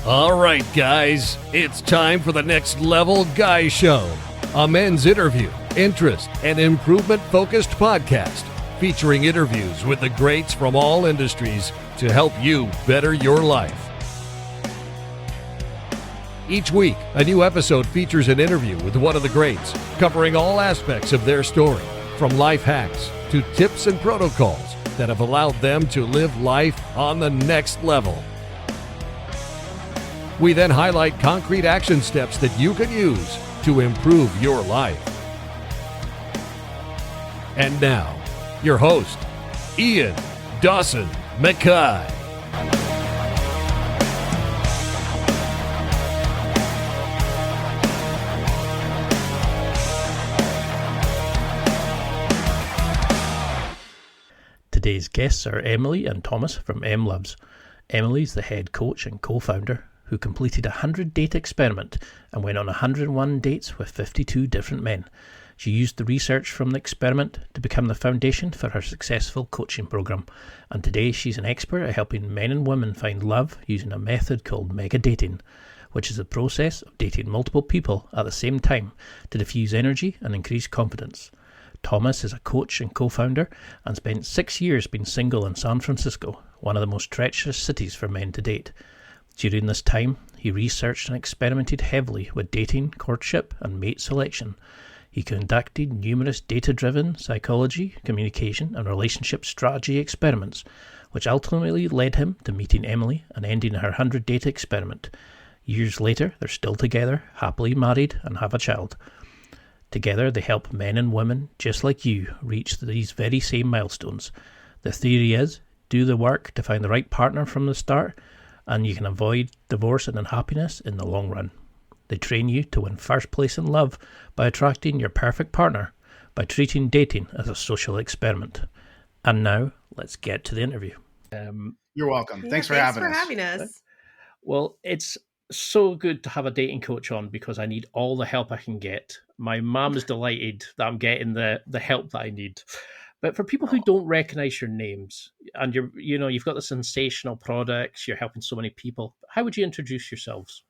All right, guys, it's time for the Next Level Guy Show, a men's interview, interest, and improvement-focused podcast featuring interviews with the greats from all industries to help you better your life. Each week, a new episode features an interview with one of the greats, covering all aspects of their story, from life hacks to tips and protocols that have allowed them to live life on the next level. We then highlight concrete action steps that you can use to improve your life. And now, your host, Ian Dawson McKay. Today's guests are Emyli and Thomas from Emlovz. Emyli is the head coach and co-founder who completed a 100-date experiment and went on 101 dates with 52 different men. She used the research from the experiment to become the foundation for her successful coaching program, and today she's an expert at helping men and women find love using a method called MegaDating, which is the process of dating multiple people at the same time to diffuse energy and increase confidence. Thomas is a coach and co-founder and spent 6 years being single in San Francisco, one of the most treacherous cities for men to date. During this time, he researched and experimented heavily with dating, courtship, and mate selection. He conducted numerous data-driven psychology, communication, and relationship strategy experiments, which ultimately led him to meeting Emyli and ending her 100-date experiment. Years later, they're still together, happily married, and have a child. Together, they help men and women just like you reach these very same milestones. The theory is, do the work to find the right partner from the start, and you can avoid divorce and unhappiness in the long run. They train you to win first place in love by attracting your perfect partner, by treating dating as a social experiment. And now, let's get to the interview. You're welcome. Yeah, thanks for having us. Well, it's so good to have a dating coach on because I need all the help I can get. My mum is delighted that I'm getting the help that I need. But for people who don't recognize your names and you've got the sensational products, you're helping so many people, how would you introduce yourselves?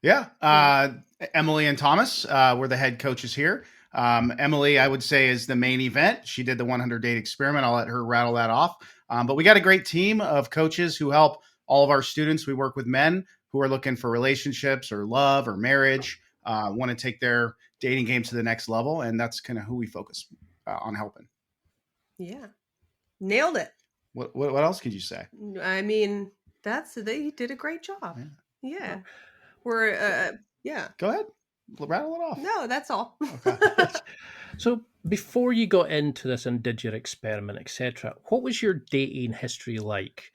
Yeah. Emyli and Thomas, we're the head coaches here. Emyli, I would say, is the main event. She did the 100-date experiment. I'll let her rattle that off. But we got a great team of coaches who help all of our students. We work with men who are looking for relationships or love or marriage, want to take their dating game to the next level. And that's kind of who we focus on helping. Yeah. Nailed it. What else could you say? I mean, you did a great job. Yeah. We're, yeah. Go ahead. Rattle it off. No, that's all. Okay. So before you got into this and did your experiment, etc., what was your dating history like?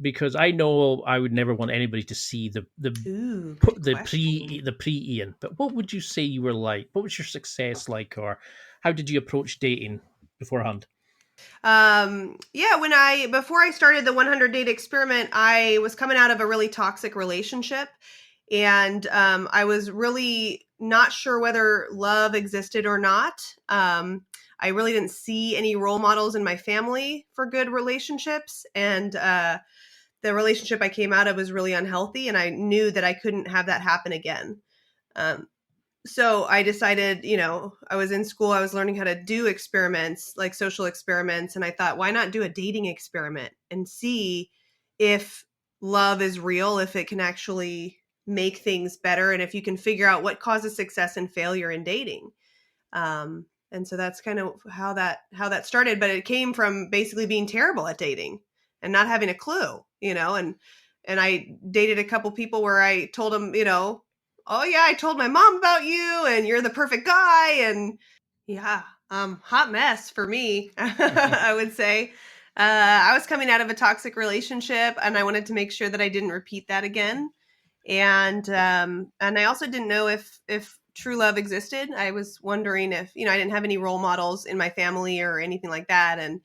Because I know I would never want anybody to see the pre-Ian, but what would you say you were like? What was your success like, or how did you approach dating beforehand? Before I started the 100-date experiment, I was coming out of a really toxic relationship, and I was really not sure whether love existed or not. I really didn't see any role models in my family for good relationships, and the relationship I came out of was really unhealthy, and I knew that I couldn't have that happen again. So I decided, I was in school, I was learning how to do experiments, like social experiments. And I thought, why not do a dating experiment and see if love is real, if it can actually make things better, and if you can figure out what causes success and failure in dating. And so that's kind of how that started. But it came from basically being terrible at dating and not having a clue, and I dated a couple people where I told them, oh yeah, I told my mom about you and you're the perfect guy. And yeah, hot mess for me, I would say. I was coming out of a toxic relationship and I wanted to make sure that I didn't repeat that again. And I also didn't know if true love existed. I was wondering if, I didn't have any role models in my family or anything like that. And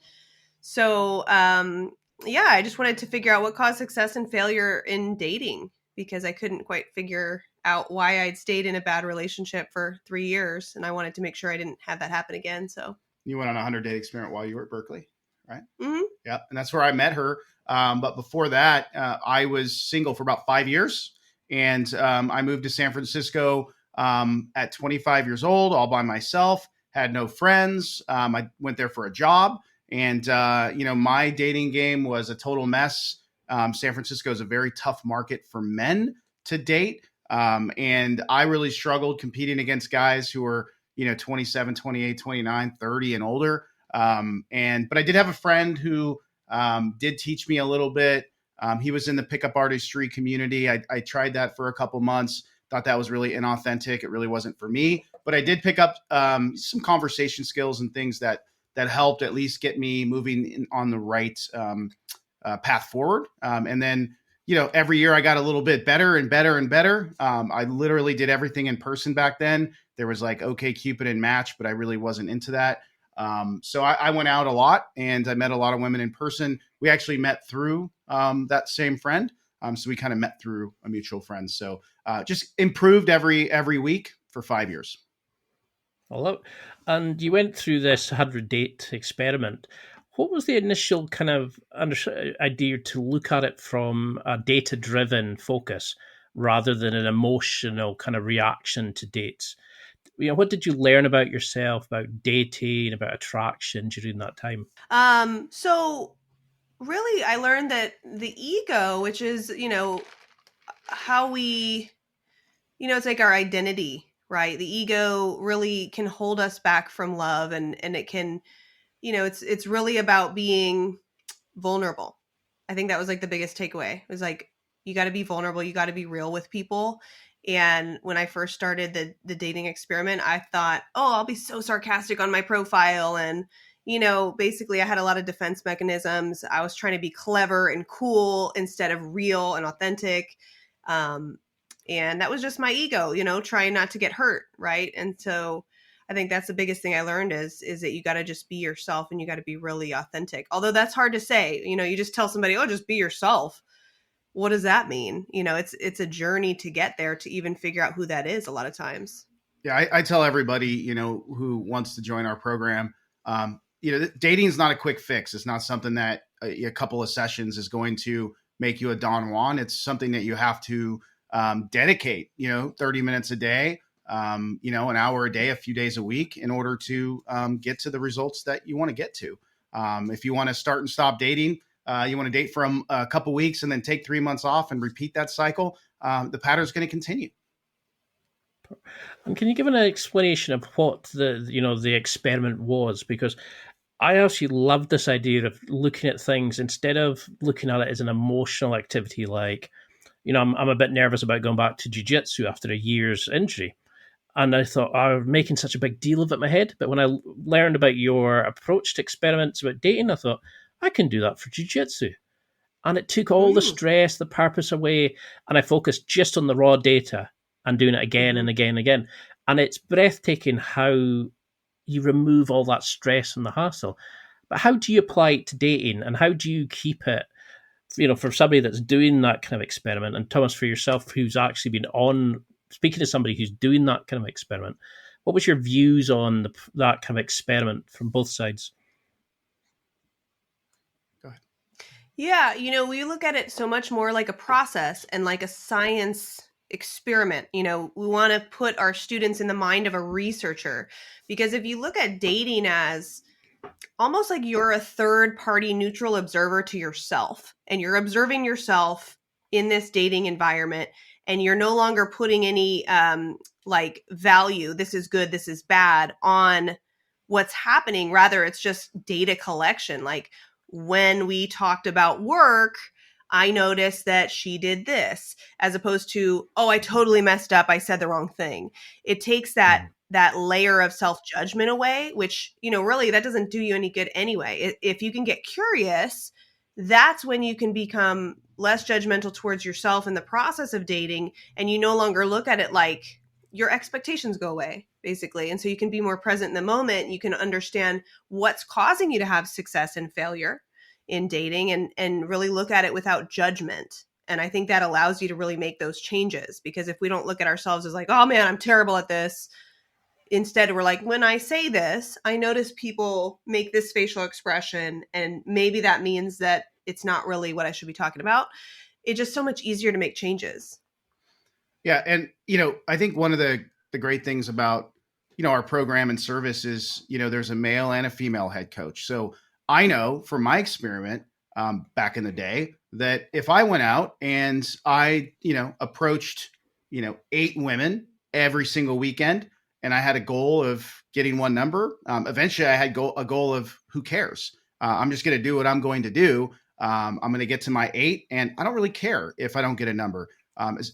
so, I just wanted to figure out what caused success and failure in dating, because I couldn't quite figure out why I'd stayed in a bad relationship for 3 years. And I wanted to make sure I didn't have that happen again. So you went on a 100-date experiment while you were at Berkeley? right? Mm-hmm. Yeah, and that's where I met her. But before that, I was single for about 5 years, and I moved to San Francisco at 25 years old, all by myself. Had no friends. I went there for a job, and my dating game was a total mess. San Francisco is a very tough market for men to date, and I really struggled competing against guys who were 27, 28, 29, 30, and older. But I did have a friend who did teach me a little bit. He was in the pickup artistry community. I tried that for a couple months. Thought that was really inauthentic. It really wasn't for me. But I did pick up some conversation skills and things that helped at least get me moving on the right path forward. And then every year I got a little bit better and better and better. I literally did everything in person back then. There was like OkCupid and Match, but I really wasn't into that. So I went out a lot and I met a lot of women in person. We actually met through that same friend. So we kind of met through a mutual friend. So just improved every week for 5 years. Hello. And you went through this 100 date experiment. What was the initial kind of idea to look at it from a data-driven focus rather than an emotional kind of reaction to dates? What did you learn about yourself, about dating, about attraction during that time? So really, I learned that the ego, which is, how we, it's like our identity, right? The ego really can hold us back from love, and it can, it's really about being vulnerable. I think that was like the biggest takeaway. It was like, you got to be vulnerable. You got to be real with people. And when I first started the dating experiment, I thought, oh, I'll be so sarcastic on my profile. And, basically I had a lot of defense mechanisms. I was trying to be clever and cool instead of real and authentic. And that was just my ego, trying not to get hurt. Right. And so I think that's the biggest thing I learned is that you got to just be yourself and you got to be really authentic. Although that's hard to say, you just tell somebody, oh, just be yourself. What does that mean? It's a journey to get there, to even figure out who that is a lot of times. Yeah, I tell everybody, who wants to join our program, dating is not a quick fix. It's not something that a couple of sessions is going to make you a Don Juan. It's something that you have to dedicate, 30 minutes a day, an hour a day, a few days a week in order to get to the results that you want to get to. If you want to start and stop dating, you want to date for a couple weeks and then take 3 months off and repeat that cycle, the pattern is going to continue. And can you give an explanation of what the experiment was? Because I actually love this idea of looking at things instead of looking at it as an emotional activity. Like, I'm a bit nervous about going back to jiu-jitsu after a year's injury. And I thought, I'm making such a big deal of it in my head. But when I learned about your approach to experiments about dating, I thought, I can do that for jiu-jitsu. And it took all the stress, the purpose away, and I focused just on the raw data and doing it again and again and again. And it's breathtaking how you remove all that stress and the hassle. But how do you apply it to dating, and how do you keep it, for somebody that's doing that kind of experiment, and Thomas, for yourself, who's actually been speaking to somebody who's doing that kind of experiment, what was your views on that kind of experiment from both sides? Yeah, we look at it so much more like a process and like a science experiment. We want to put our students in the mind of a researcher, because if you look at dating as almost like you're a third party neutral observer to yourself, and you're observing yourself in this dating environment, and you're no longer putting any like value, this is good, this is bad, on what's happening. Rather, it's just data collection. Like, when we talked about work, I noticed that she did this, as opposed to, oh, I totally messed up, I said the wrong thing. It takes that layer of self-judgment away, which, really that doesn't do you any good anyway. If you can get curious, that's when you can become less judgmental towards yourself in the process of dating, and you no longer look at it like your expectations go away, basically. And so you can be more present in the moment. You can understand what's causing you to have success and failure in dating, and really look at it without judgment. And I think that allows you to really make those changes, because if we don't look at ourselves as like, oh man, I'm terrible at this, instead we're like, when I say this, I notice people make this facial expression, and maybe that means that it's not really what I should be talking about. It's just so much easier to make changes. Yeah. And, I think one of the great things about, our program and service is, there's a male and a female head coach. So I know from my experiment back in the day that if I went out and I, approached, 8 women every single weekend, and I had a goal of getting one number, eventually I had a goal of who cares? I'm just going to do what I'm going to do. I'm going to get to my 8, and I don't really care if I don't get a number.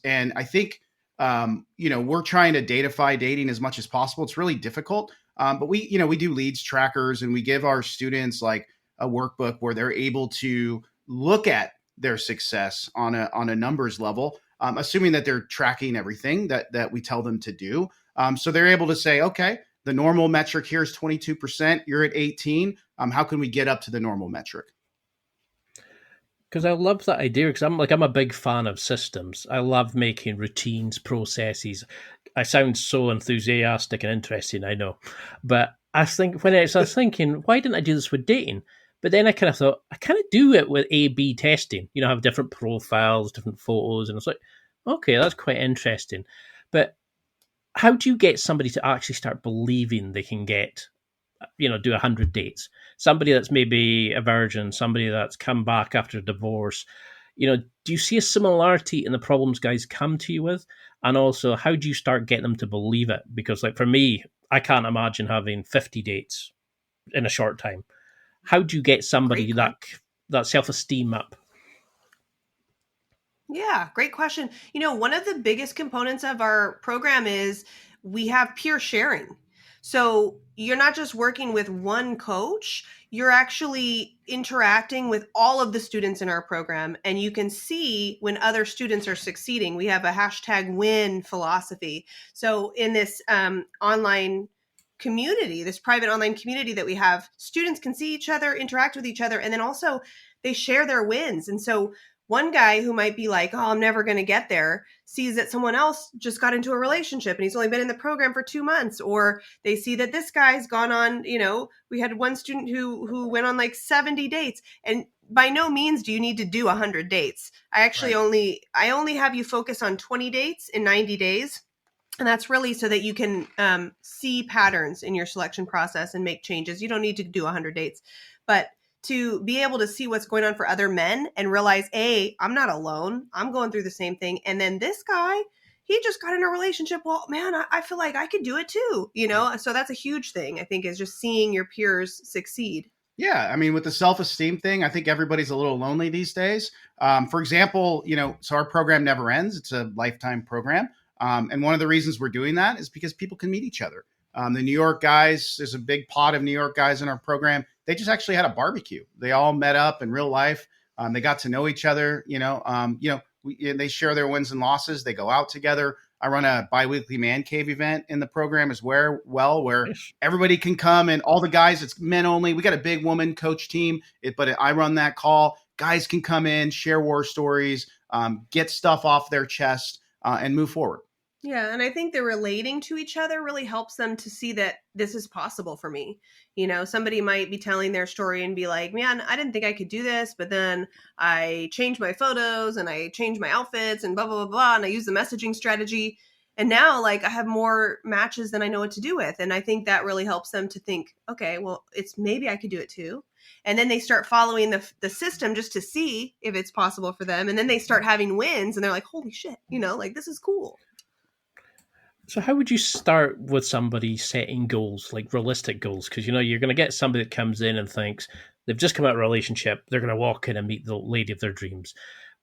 And I think, we're trying to datafy dating as much as possible. It's really difficult. But we do leads trackers, and we give our students like a workbook where they're able to look at their success on a numbers level, assuming that they're tracking everything that we tell them to do. So they're able to say, okay, the normal metric here is 22%. You're at 18. How can we get up to the normal metric? Because I love that idea, because I'm a big fan of systems. I love making routines, processes. I sound so enthusiastic and interesting, I know. But I was thinking, why didn't I do this with dating? But then I kind of thought, I kind of do it with A/B testing. Have different profiles, different photos. And it's like, okay, that's quite interesting. But how do you get somebody to actually start believing they can get, do 100 dates? Somebody that's maybe a virgin, somebody that's come back after a divorce. Do you see a similarity in the problems guys come to you with? And also, how do you start getting them to believe it? Because like for me, I can't imagine having 50 dates in a short time. How do you get somebody that self-esteem up? Yeah, great question. One of the biggest components of our program is we have peer sharing. So you're not just working with one coach, you're actually interacting with all of the students in our program, and you can see when other students are succeeding. We have a #win philosophy. So in this online community, this private online community that we have, students can see each other, interact with each other, and then also they share their wins. And so one guy who might be like, oh, I'm never going to get there, sees that someone else just got into a relationship and he's only been in the program for 2 months. Or they see that this guy's gone on, we had one student who went on like 70 dates. And by no means do you need to do 100 dates. I actually I only have you focus on 20 dates in 90 days. And that's really so that you can see patterns in your selection process and make changes. You don't need to do 100 dates. But to be able to see what's going on for other men and realize, I'm not alone. I'm going through the same thing. And then this guy, he just got in a relationship. Well, man, I feel like I could do it too. So that's a huge thing, I think, is just seeing your peers succeed. Yeah. I mean, with the self-esteem thing, I think everybody's a little lonely these days. For example, so our program never ends. It's a lifetime program. And one of the reasons we're doing that is because people can meet each other. The New York guys, there's a big pot of New York guys in our program. They just actually had a barbecue. They all met up in real life. They got to know each other. They share their wins and losses. They go out together. I run a biweekly man cave event in the program where everybody can come, and all the guys, it's men only. We got a big woman coach team, but I run that call. Guys can come in, share war stories, get stuff off their chest, and move forward. Yeah, and I think the relating to each other really helps them to see that this is possible for me. Somebody might be telling their story and be like, man, I didn't think I could do this, but then I changed my photos and I changed my outfits and blah, blah, blah, blah, and I use the messaging strategy. And now, like, I have more matches than I know what to do with. And I think that really helps them to think, okay, well, maybe I could do it too. And then they start following the system just to see if it's possible for them. And then they start having wins and they're like, holy shit, this is cool. So how would you start with somebody setting goals, like realistic goals? Because, you're going to get somebody that comes in and thinks they've just come out of a relationship. They're going to walk in and meet the lady of their dreams.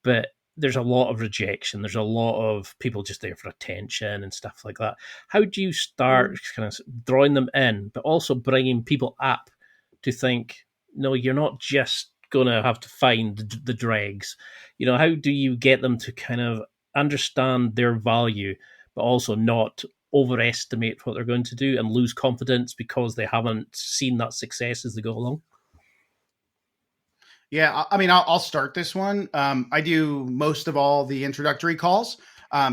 But there's a lot of rejection. There's a lot of people just there for attention and stuff like that. How do you start kind of drawing them in, but also bringing people up to think, no, you're not just going to have to find the dregs. How do you get them to kind of understand their value, but also not overestimate what they're going to do and lose confidence because they haven't seen that success as they go along? Yeah, I mean, I'll start this one. I do most of all the introductory calls.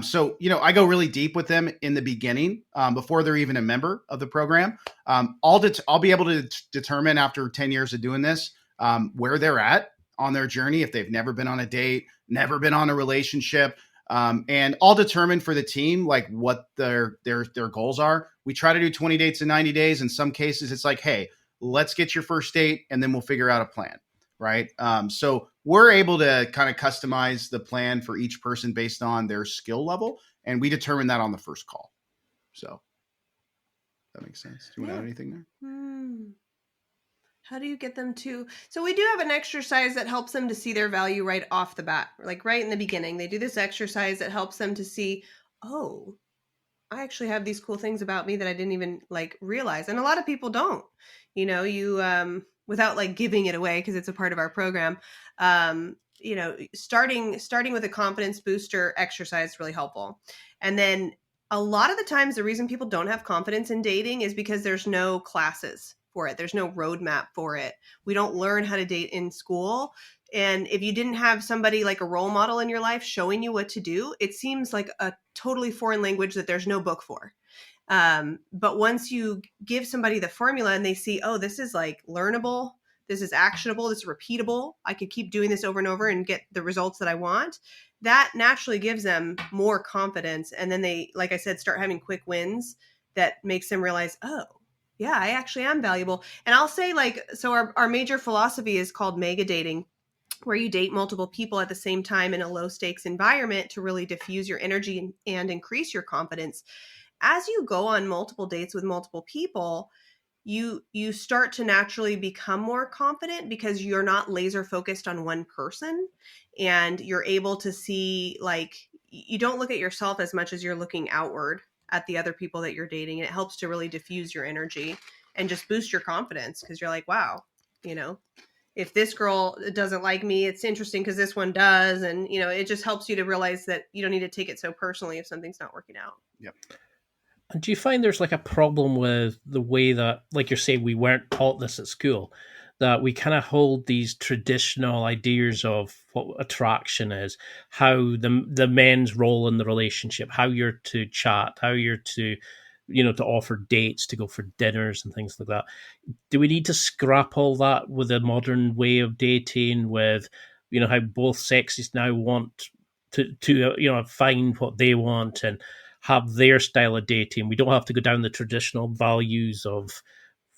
So, I go really deep with them in the beginning before they're even a member of the program. I'll be able to determine after 10 years of doing this where they're at on their journey. If they've never been on a date, never been on a relationship, and I'll determine for the team like what their goals are. We try to do 20 dates in 90 days. In some cases, it's like, hey, let's get your first date and then we'll figure out a plan. Right. So we're able to kind of customize the plan for each person based on their skill level. And we determine that on the first call. So that makes sense. Do you want to add anything there? How do you get them to? So we do have an exercise that helps them to see their value right off the bat, like right in the beginning. They do this exercise that helps them to see, oh, I actually have these cool things about me that I didn't even like realize. And a lot of people don't, without like giving it away because it's a part of our program. Starting with a confidence booster exercise is really helpful. And then a lot of the times the reason people don't have confidence in dating is because there's no classes for it. There's no roadmap for it. We don't learn how to date in school. And if you didn't have somebody like a role model in your life showing you what to do, it seems like a totally foreign language that there's no book for. But once you give somebody the formula and they see, oh, this is like learnable, this is actionable, this is repeatable, I could keep doing this over and over and get the results that I want, that naturally gives them more confidence. And then they, like I said, start having quick wins that makes them realize, oh, yeah, I actually am valuable. And I'll say so our major philosophy is called MegaDating, where you date multiple people at the same time in a low stakes environment to really diffuse your energy and increase your confidence. As you go on multiple dates with multiple people, you start to naturally become more confident because you're not laser focused on one person, and you're able to see, like, you don't look at yourself as much as you're looking outward at the other people that you're dating. And it helps to really diffuse your energy and just boost your confidence because you're like, wow, if this girl doesn't like me, it's interesting because this one does. And, it just helps you to realize that you don't need to take it so personally if something's not working out. Yep. And do you find there's like a problem with the way that, like you're saying, we weren't taught this at school, that we kind of hold these traditional ideas of what attraction is, how the men's role in the relationship, how you're to chat, how you're to, to offer dates, to go for dinners and things like that. Do we need to scrap all that with a modern way of dating, with, how both sexes now want to find what they want and have their style of dating? We don't have to go down the traditional values of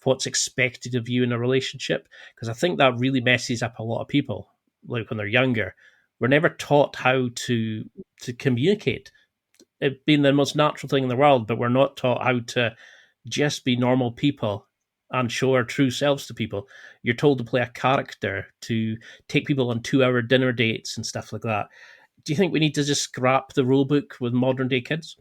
what's expected of you in a relationship, because I think that really messes up a lot of people. Like when they're younger, we're never taught how to communicate. It being the most natural thing in the world, but we're not taught how to just be normal people and show our true selves to people. You're told to play a character, to take people on 2-hour dinner dates and stuff like that. Do you think we need to just scrap the rule book with modern day kids?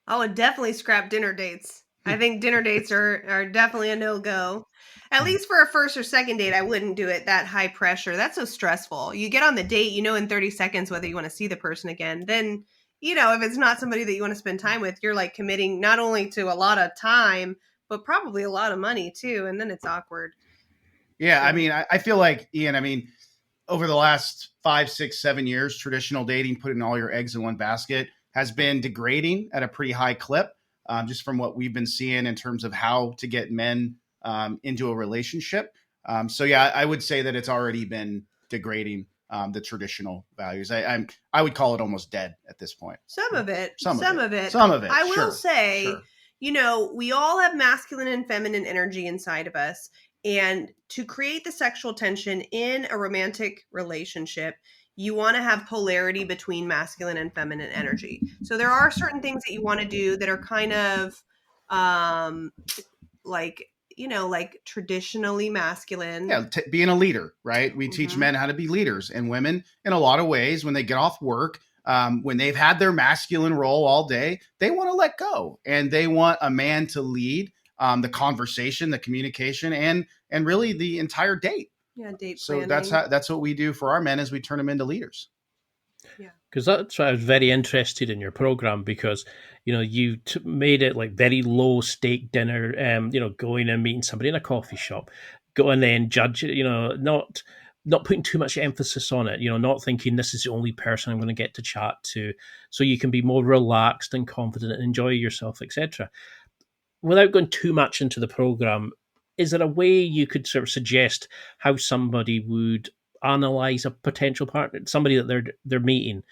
I would definitely scrap dinner dates. I think dinner dates are definitely a no-go. At least for a first or second date, I wouldn't do it that high pressure. That's so stressful. You get on the date, in 30 seconds whether you want to see the person again. Then, if it's not somebody that you want to spend time with, you're like committing not only to a lot of time, but probably a lot of money too. And then it's awkward. Yeah. I mean, I feel like, Ian, over the last 5, 6, 7 years, traditional dating, putting all your eggs in one basket, has been degrading at a pretty high clip, just from what we've been seeing in terms of how to get men into a relationship. So yeah, I would say that it's already been degrading the traditional values. I would call it almost dead at this point. Some of it. I will say, we all have masculine and feminine energy inside of us. And to create the sexual tension in a romantic relationship, you want to have polarity between masculine and feminine energy. So there are certain things that you want to do that are kind of like traditionally masculine. Yeah, being a leader, right? We teach men how to be leaders, and women in a lot of ways, when they get off work, when they've had their masculine role all day, they want to let go, and they want a man to lead the conversation, the communication, and really the entire date. Yeah, date planning. So that's what we do for our men, is we turn them into leaders. Yeah, because that's why I was very interested in your program, because you made it like very low stake dinner. Going and meeting somebody in a coffee shop, go and then judge it. Not not putting too much emphasis on it, not thinking this is the only person I'm going to get to chat to, so you can be more relaxed and confident and enjoy yourself, etc. Without going too much into the program, is there a way you could sort of suggest how somebody would analyze a potential partner, somebody that they're meeting?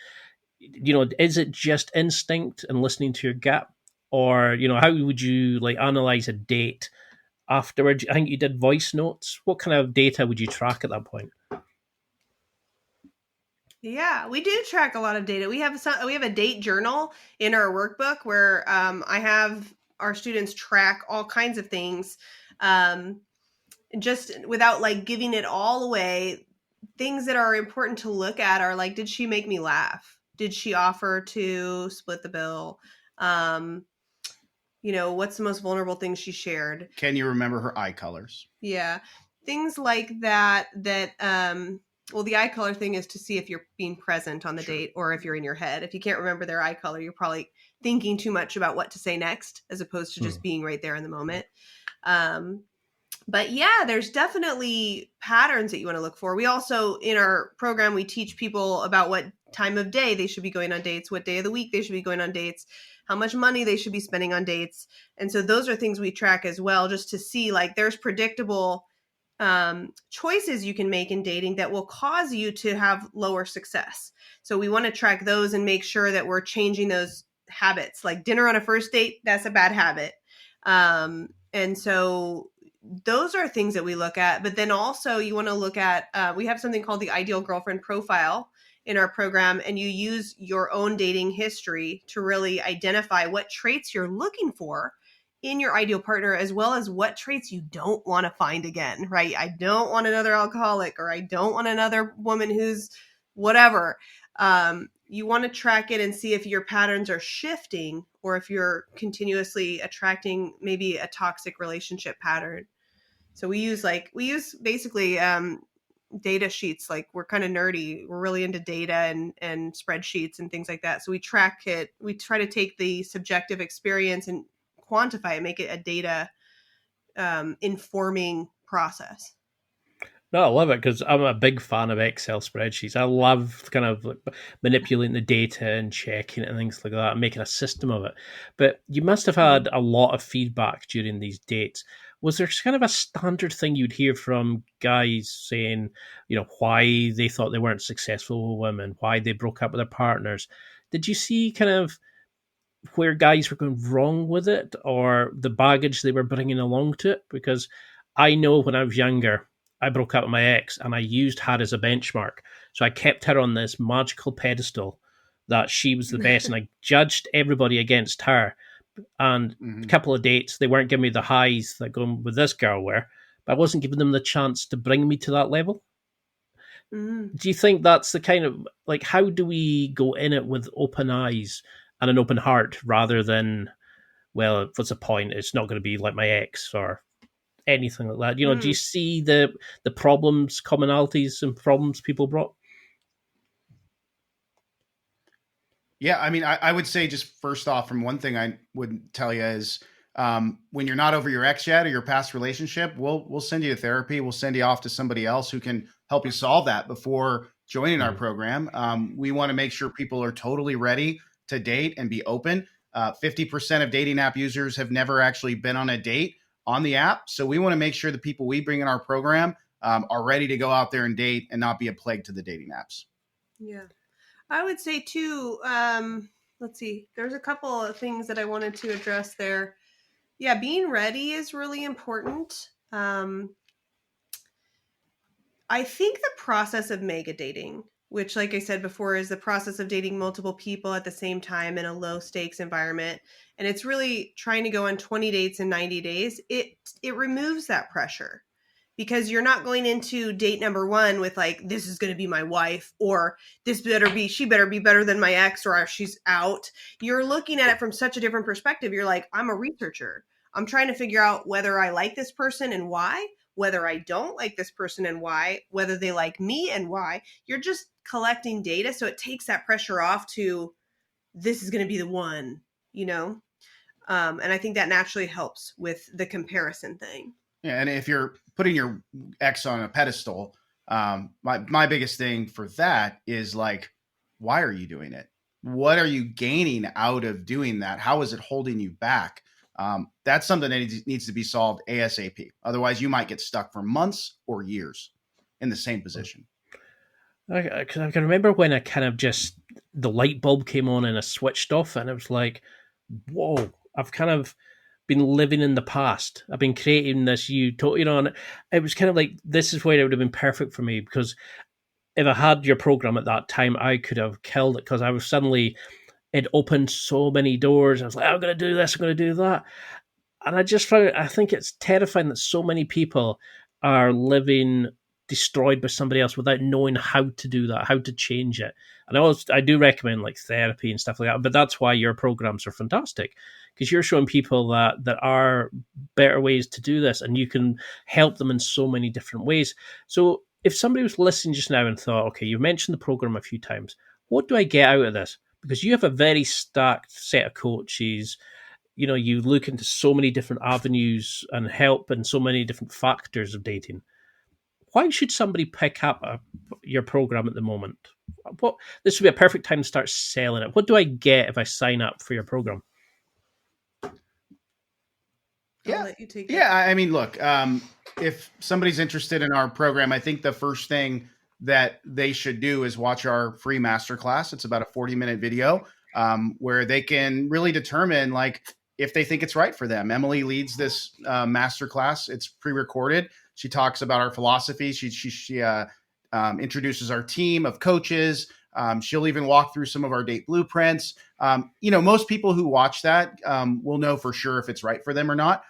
Is it just instinct and listening to your gut, or how would you like analyze a date afterwards? I think you did voice notes. What kind of data would you track at that point? Yeah, we do track a lot of data. We have a date journal in our workbook where I have our students track all kinds of things, just without like giving it all away. Things that are important to look at are like, did she make me laugh? Did she offer to split the bill? What's the most vulnerable thing she shared? Can you remember her eye colors? Yeah, things like that. Well, the eye color thing is to see if you're being present on the date or if you're in your head. If you can't remember their eye color, you're probably thinking too much about what to say next as opposed to just being right there in the moment. But yeah, there's definitely patterns that you want to look for. We also, in our program, we teach people about what time of day they should be going on dates, what day of the week they should be going on dates, how much money they should be spending on dates. And so those are things we track as well, just to see like there's predictable choices you can make in dating that will cause you to have lower success. So we want to track those and make sure that we're changing those habits. Like dinner on a first date, that's a bad habit. And so those are things that we look at. But then also you want to look at, we have something called the ideal girlfriend profile in our program, and you use your own dating history to really identify what traits you're looking for in your ideal partner, as well as what traits you don't want to find again, right? I don't want another alcoholic, or I don't want another woman who's whatever. You want to track it and see if your patterns are shifting or if you're continuously attracting maybe a toxic relationship pattern. So we use basically data sheets. Like we're kind of nerdy. We're really into data and spreadsheets and things like that. So we track it. We try to take the subjective experience and quantify it, make it a data informing process. No, I love it because I'm a big fan of Excel spreadsheets. I love kind of like manipulating the data and checking it and things like that and making a system of it. But you must have had a lot of feedback during these dates. Was there kind of a standard thing you'd hear from guys saying, why they thought they weren't successful with women, why they broke up with their partners? Did you see kind of where guys were going wrong with it or the baggage they were bringing along to it? Because I know when I was younger, I broke up with my ex and I used her as a benchmark. So I kept her on this magical pedestal that she was the best and I judged everybody against her. And a couple of dates, they weren't giving me the highs that going with this girl were, but I wasn't giving them the chance to bring me to that level. Do you think that's the kind of, like, how do we go in it with open eyes and an open heart rather than, well, what's the point? It's not going to be like my ex or anything like that. Do you see the problems, commonalities and problems people brought? Yeah, I mean, I would say just first off, from one thing I would tell you is when you're not over your ex yet or your past relationship, we'll send you to therapy. We'll send you off to somebody else who can help you solve that before joining our program. We want to make sure people are totally ready to date and be open. 50% of dating app users have never actually been on a date on the app. So we want to make sure the people we bring in our program are ready to go out there and date and not be a plague to the dating apps. Yeah. I would say too, let's see, there's a couple of things that I wanted to address there. Yeah, being ready is really important. I think the process of MegaDating, which, like I said before, is the process of dating multiple people at the same time in a low stakes environment. And it's really trying to go on 20 dates in 90 days. It removes that pressure because you're not going into date number one with like, this is going to be my wife, or she better be better than my ex, or she's out. You're looking at it from such a different perspective. You're like, I'm a researcher. I'm trying to figure out whether I like this person and why, whether I don't like this person and why, whether they like me and why. You're just collecting data. So it takes that pressure off to, this is going to be the one, and I think that naturally helps with the comparison thing. Yeah, and if you're putting your ex on a pedestal, My biggest thing for that is like, why are you doing it? What are you gaining out of doing that? How is it holding you back? That's something that needs to be solved ASAP. Otherwise, you might get stuck for months or years in the same position. Because I can remember when I kind of just the light bulb came on and I switched off, and it was like, whoa! I've kind of been living in the past. I've been creating this and it was kind of like this is where it would have been perfect for me, because if I had your program at that time, I could have killed it, because I was suddenly it opened so many doors. I was like, I'm going to do this, I'm going to do that, and I think it's terrifying that so many people are living destroyed by somebody else without knowing how to do that, how to change it. And I do recommend like therapy and stuff like that, but that's why your programs are fantastic, because you're showing people that there are better ways to do this, and you can help them in so many different ways. So if somebody was listening just now and thought, okay, you've mentioned the program a few times, what do I get out of this? Because you have a very stacked set of coaches. You look into so many different avenues and help in so many different factors of dating. Why should somebody pick up your program at the moment? This would be a perfect time to start selling it. What do I get if I sign up for your program? I mean, look, if somebody's interested in our program, I think the first thing that they should do is watch our free masterclass. It's about a 40-minute video where they can really determine like if they think it's right for them. Emyli leads this masterclass. It's pre-recorded. She talks about our philosophy. She introduces our team of coaches. She'll even walk through some of our date blueprints. Most people who watch that will know for sure if it's right for them or not.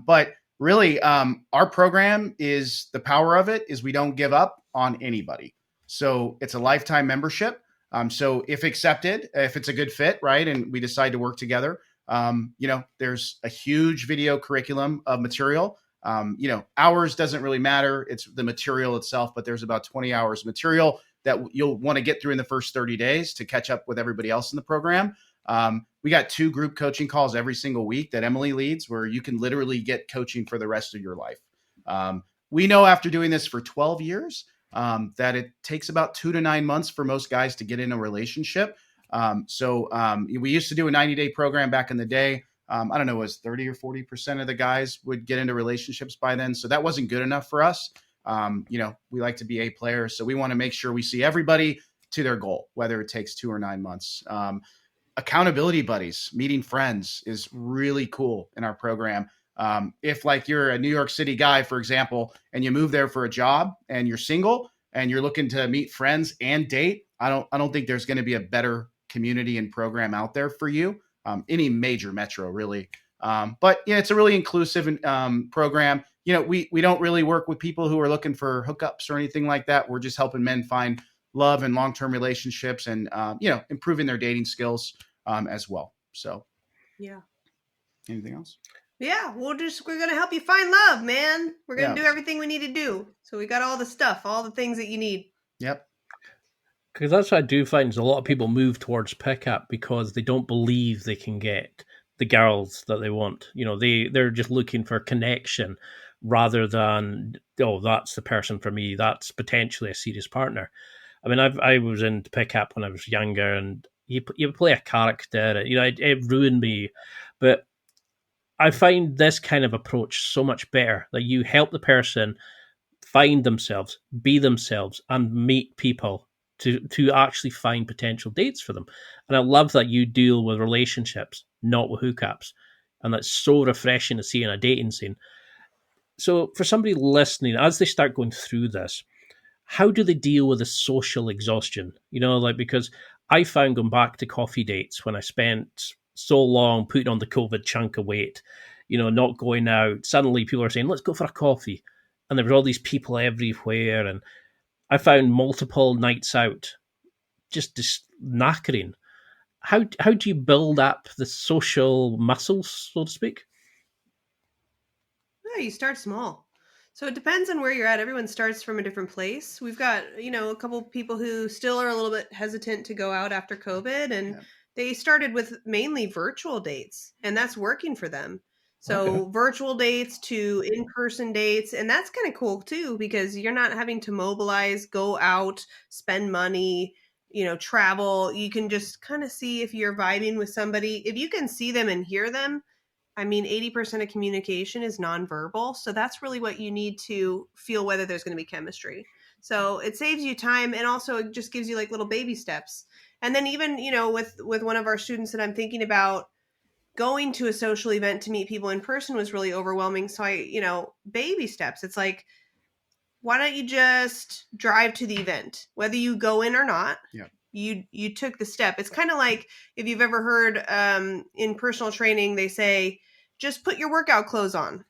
But really, our program is the power of it is we don't give up on anybody. So it's a lifetime membership. So if accepted, if it's a good fit, right, and we decide to work together, there's a huge video curriculum of material. Hours doesn't really matter. It's the material itself, but there's about 20 hours of material that you'll want to get through in the first 30 days to catch up with everybody else in the program. We got 2 group coaching calls every single week that Emyli leads, where you can literally get coaching for the rest of your life. We know after doing this for 12 years that it takes about 2 to 9 months for most guys to get in a relationship. We used to do a 90-day program back in the day. I don't know, it was 30 or 40% of the guys would get into relationships by then. So that wasn't good enough for us. We like to be A players. So we want to make sure we see everybody to their goal, whether it takes 2 or 9 months. Accountability buddies, meeting friends is really cool in our program. If like you're a New York City guy, for example, and you move there for a job and you're single and you're looking to meet friends and date, I don't think there's going to be a better community and program out there for you. Any major metro really. But yeah, it's a really inclusive program. We don't really work with people who are looking for hookups or anything like that. We're just helping men find love and long-term relationships and, improving their dating skills as well. So, yeah. Anything else? Yeah, we're going to help you find love, man. We're going to do everything we need to do. So we got all the stuff, all the things that you need. Yep. Because that's what I do find is a lot of people move towards pickup because they don't believe they can get the girls that they want. They're just looking for connection rather than, that's the person for me. That's potentially a serious partner. I mean, I was into pickup when I was younger, and you play a character. It ruined me, but I find this kind of approach so much better. That you help the person find themselves, be themselves, and meet people to actually find potential dates for them. And I love that you deal with relationships, not with hookups, and that's so refreshing to see in a dating scene. So for somebody listening, as they start going through this, how do they deal with the social exhaustion? Because I found going back to coffee dates when I spent so long putting on the COVID chunk of weight, not going out. Suddenly people are saying, let's go for a coffee. And there were all these people everywhere. And I found multiple nights out just knackering. How do you build up the social muscles, so to speak? You start small. So it depends on where you're at. Everyone starts from a different place. We've got, a couple people who still are a little bit hesitant to go out after COVID, and they started with mainly virtual dates, and that's working for them. So virtual dates to in-person dates. And that's kind of cool too, because you're not having to mobilize, go out, spend money, travel. You can just kind of see if you're vibing with somebody. If you can see them and hear them, I mean, 80% of communication is nonverbal. So that's really what you need to feel whether there's going to be chemistry. So it saves you time, and also it just gives you like little baby steps. And then even, with one of our students that I'm thinking about, going to a social event to meet people in person was really overwhelming. So baby steps. It's like, why don't you just drive to the event, whether you go in or not? Yeah. You took the step. It's kind of like if you've ever heard in personal training, they say, just put your workout clothes on.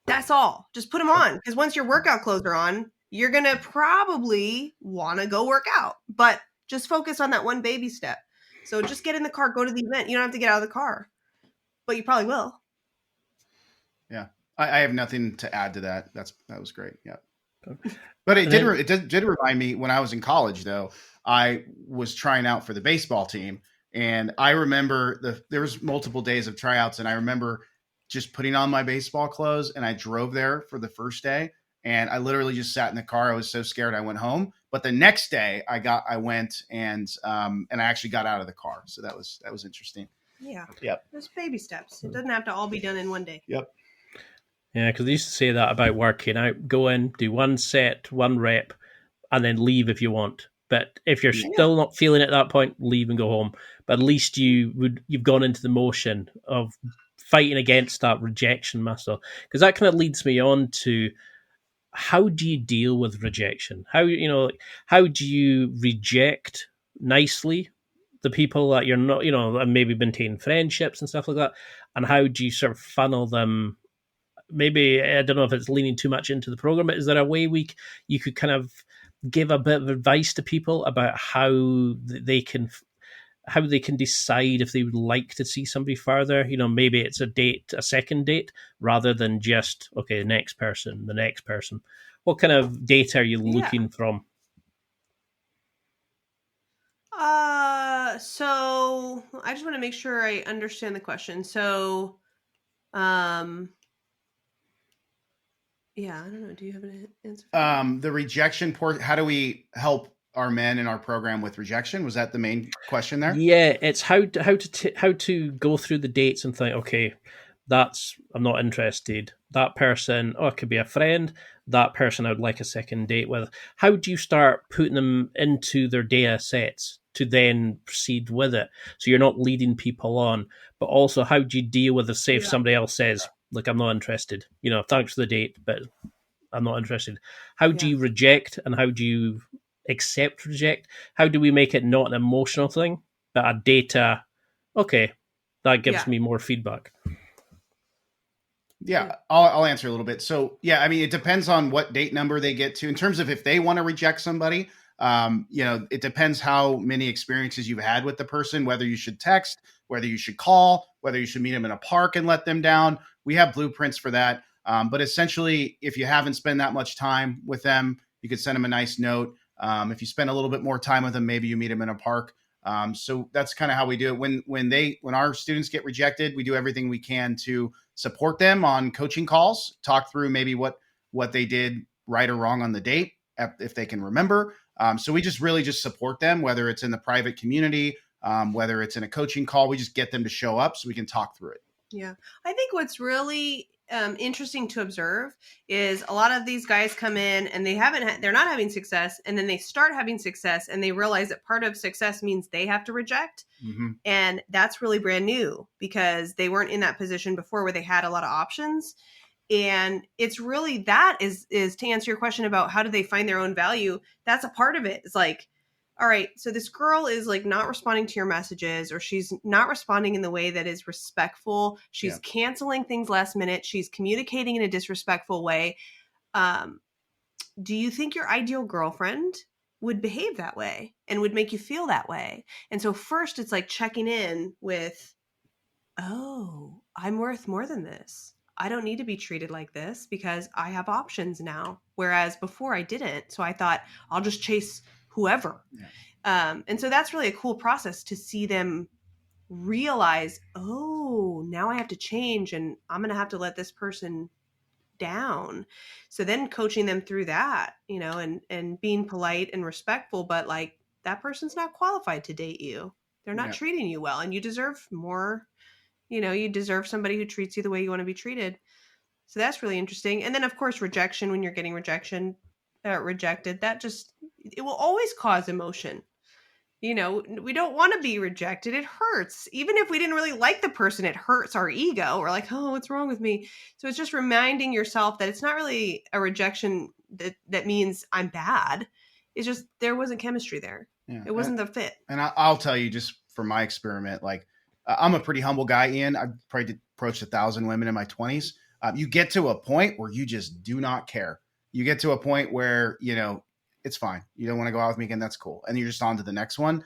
That's all. Just put them on. Because once your workout clothes are on, you're going to probably want to go work out. But just focus on that one baby step. So just get in the car, go to the event. You don't have to get out of the car, but you probably will. Yeah. I have nothing to add to that. That was great. Yeah. But it did remind me when I was in college, though. I was trying out for the baseball team, and I remember there was multiple days of tryouts, and I remember just putting on my baseball clothes, and I drove there for the first day, and I literally just sat in the car. I was so scared I went home. But the next day I went and I actually got out of the car. So that was interesting. Yeah. Yep. There's baby steps. It doesn't have to all be done in one day. Yep. Yeah, because they used to say that about working out. Go in, do one set, one rep, and then leave if you want. But if you're still not feeling it at that point, leave and go home. But at least you've gone into the motion of fighting against that rejection muscle. Because that kind of leads me on to, how do you deal with rejection? How do you reject nicely the people that you're not, and maybe maintain friendships and stuff like that? And how do you sort of funnel them? Maybe, I don't know if it's leaning too much into the program, but is there a way you could kind of give a bit of advice to people about how they can decide if they would like to see somebody further? Maybe it's a second date, rather than just, okay, the next person. What kind of data are you looking from? So I just want to make sure I understand the question. So, yeah, I don't know. Do you have an answer? The rejection part. How do we help our men in our program with rejection? Was that the main question there? Yeah, it's how to go through the dates and think, okay, I'm not interested. That person, it could be a friend. That person I would like a second date with. How do you start putting them into their data sets to then proceed with it? So you're not leading people on, but also how do you deal with if somebody else says, look, I'm not interested. Thanks for the date, but I'm not interested. How do you reject, and how do you reject? How do we make it not an emotional thing, but a data, okay, that gives me more feedback? Yeah, I'll answer a little bit. So, yeah, I mean, it depends on what date number they get to. In terms of if they want to reject somebody, it depends how many experiences you've had with the person, whether you should text, whether you should call, whether you should meet them in a park and let them down. We have blueprints for that. But essentially, if you haven't spent that much time with them, you could send them a nice note. If you spend a little bit more time with them, maybe you meet them in a park. So that's kind of how we do it. When our students get rejected, we do everything we can to support them on coaching calls, talk through maybe what they did right or wrong on the date, if they can remember. So we just really just support them, whether it's in the private community, whether it's in a coaching call. We just get them to show up so we can talk through it. Yeah. I think what's really interesting to observe is a lot of these guys come in and they're not having success, and then they start having success and they realize that part of success means they have to reject. Mm-hmm. And that's really brand new, because they weren't in that position before where they had a lot of options. And it's really, that is to answer your question about how do they find their own value. That's a part of it. It's like, all right, so this girl is like not responding to your messages, or she's not responding in the way that is respectful. She's canceling things last minute. She's communicating in a disrespectful way. Do you think your ideal girlfriend would behave that way and would make you feel that way? And so first it's like checking in with, oh, I'm worth more than this. I don't need to be treated like this because I have options now. Whereas before I didn't. So I thought I'll just chase whoever. And so that's really a cool process to see them realize, oh, now I have to change and I'm going to have to let this person down. So then coaching them through that, and being polite and respectful, but like that person's not qualified to date you. They're not treating you well and you deserve more. You deserve somebody who treats you the way you want to be treated. So that's really interesting. And then of course, rejection, when you're getting rejected, it will always cause emotion. We don't want to be rejected. It hurts. Even if we didn't really like the person, it hurts our ego. We're like, oh, what's wrong with me? So it's just reminding yourself that it's not really a rejection that means I'm bad. It's just there wasn't chemistry there. Yeah. It wasn't the fit. And I'll tell you, just from my experiment, like I'm a pretty humble guy, Ian. I've probably approached 1,000 women in my 20s. You get to a point where you just do not care. You get to a point where, it's fine. You don't want to go out with me again. That's cool. And you're just on to the next one.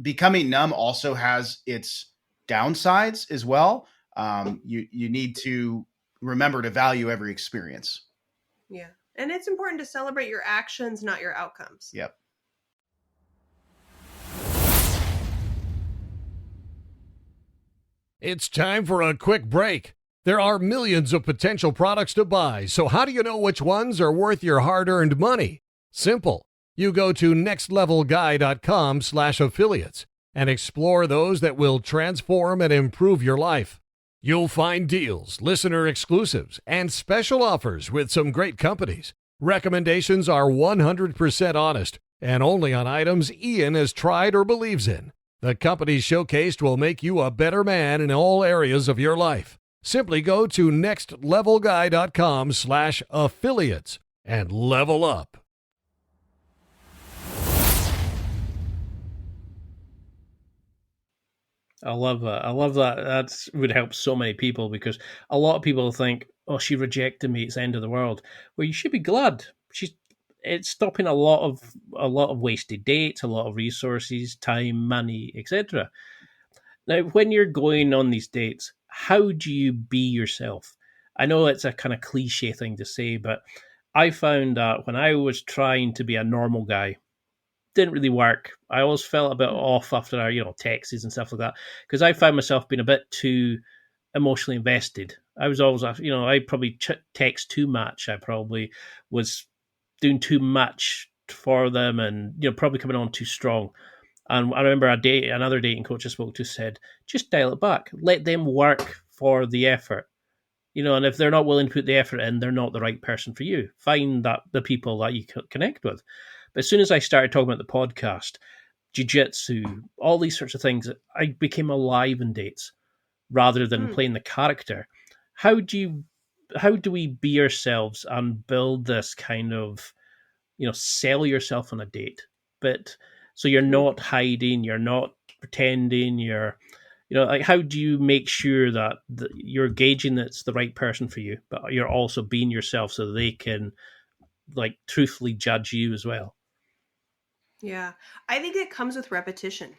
Becoming numb also has its downsides as well. You need to remember to value every experience. Yeah. And it's important to celebrate your actions, not your outcomes. Yep. It's time for a quick break. There are millions of potential products to buy, so how do you know which ones are worth your hard-earned money? Simple. You go to nextlevelguy.com/affiliates and explore those that will transform and improve your life. You'll find deals, listener exclusives, and special offers with some great companies. Recommendations are 100% honest and only on items Ian has tried or believes in. The companies showcased will make you a better man in all areas of your life. Simply go to nextlevelguy.com/affiliates and level up. I love that. I love that. That would help so many people, because a lot of people think, "Oh, she rejected me. It's the end of the world." Well, you should be glad. It's stopping a lot of wasted dates, a lot of resources, time, money, etc. Now, when you're going on these dates, how do you be yourself? I know it's a kind of cliche thing to say, but I found that when I was trying to be a normal guy, didn't really work. I always felt a bit off after our, texts and stuff like that, because I found myself being a bit too emotionally invested. I was always, I probably text too much. I probably was doing too much for them, and probably coming on too strong. And I remember another dating coach I spoke to said, just dial it back. Let them work for the effort. And if they're not willing to put the effort in, they're not the right person for you. Find the people that you connect with. But as soon as I started talking about the podcast, jiu-jitsu, all these sorts of things, I became alive in dates rather than playing the character. How do we be ourselves and build this kind of, sell yourself on a date? But so you're not hiding, you're not pretending, how do you make sure that you're gauging that it's the right person for you, but you're also being yourself so they can truthfully judge you as well? Yeah, I think it comes with repetition.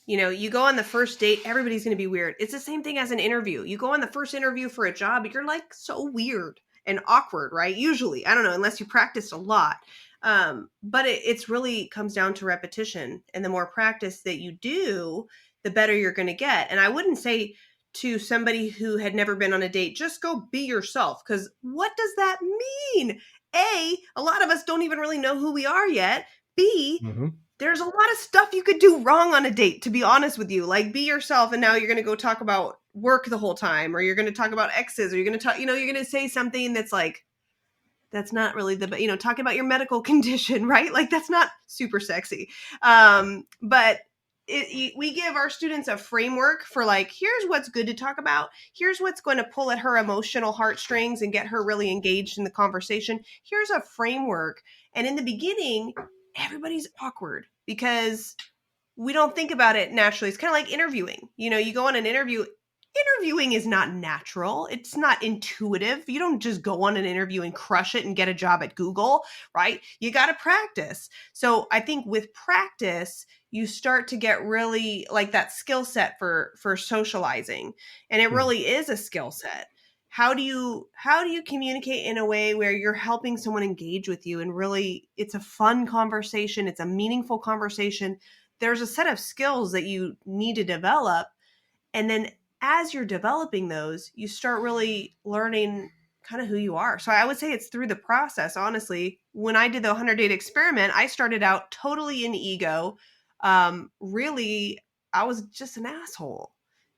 You go on the first date, everybody's going to be weird. It's the same thing as an interview. You go on the first interview for a job, you're like so weird and awkward, right? Usually, I don't know, unless you practiced a lot. But it's really comes down to repetition. And the more practice that you do, the better you're going to get. And I wouldn't say to somebody who had never been on a date, just go be yourself. Because what does that mean? A lot of us don't even really know who we are yet. B, there's a lot of stuff you could do wrong on a date, to be honest with you. Like, be yourself, and now you're going to go talk about work the whole time, or you're going to talk about exes, or you're going to talk, you're going to say something that's like, that's not really talking about your medical condition, right? Like, that's not super sexy. But we give our students a framework for here's what's good to talk about. Here's what's going to pull at her emotional heartstrings and get her really engaged in the conversation. Here's a framework. And in the beginning, everybody's awkward because we don't think about it naturally. It's kind of like interviewing. You go on an interview. Interviewing is not natural. It's not intuitive. You don't just go on an interview and crush it and get a job at Google, right? You got to practice. So I think with practice, you start to get really that skill set for socializing. And it really is a skill set. How do you communicate in a way where you're helping someone engage with you, and really it's a fun conversation, it's a meaningful conversation there's a set of skills that you need to develop. And then as you're developing those, you start really learning kind of who you are. So I would say it's through the process, honestly. When I did the 100-date experiment, I started out totally in ego. Really, I was just an asshole.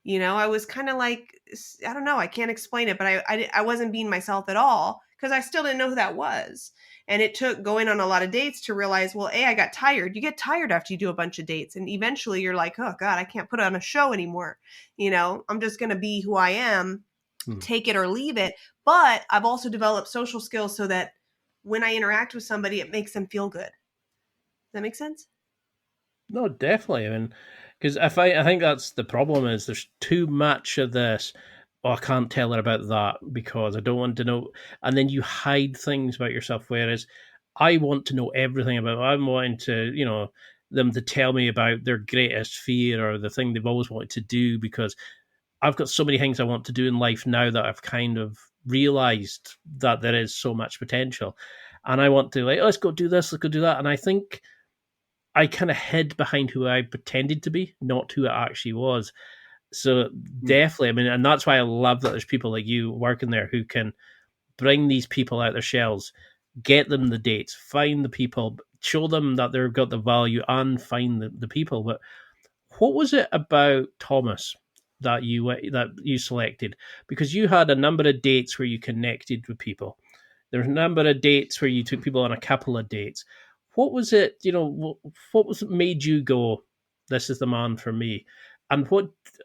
I was kind of like, I don't know, I can't explain it, but I wasn't being myself at all because I still didn't know who that was. And it took going on a lot of dates to realize, well, I got tired. You get tired after you do a bunch of dates. And eventually you're like, oh God, I can't put on a show anymore. I'm just going to be who I am, take it or leave it. But I've also developed social skills so that when I interact with somebody, it makes them feel good. Does that make sense? No, definitely. I mean, because I think that's the problem is there's too much of this. Oh, I can't tell her about that because I don't want to know. And then you hide things about yourself. Whereas I want to know everything about. I'm wanting to, them to tell me about their greatest fear or the thing they've always wanted to do because I've got so many things I want to do in life now that I've kind of realized that there is so much potential. And I want to let's go do this, let's go do that. And I think I kind of hid behind who I pretended to be, not who I actually was. So definitely, I mean, and that's why I love that there's people like you working there who can bring these people out their shells, get them the dates, find the people, show them that they've got the value and find the people. But what was it about Thomas that you selected? Because you had a number of dates where you connected with people. There's a number of dates where you took people on a couple of dates. What was it, what was it made you go, this is the man for me? And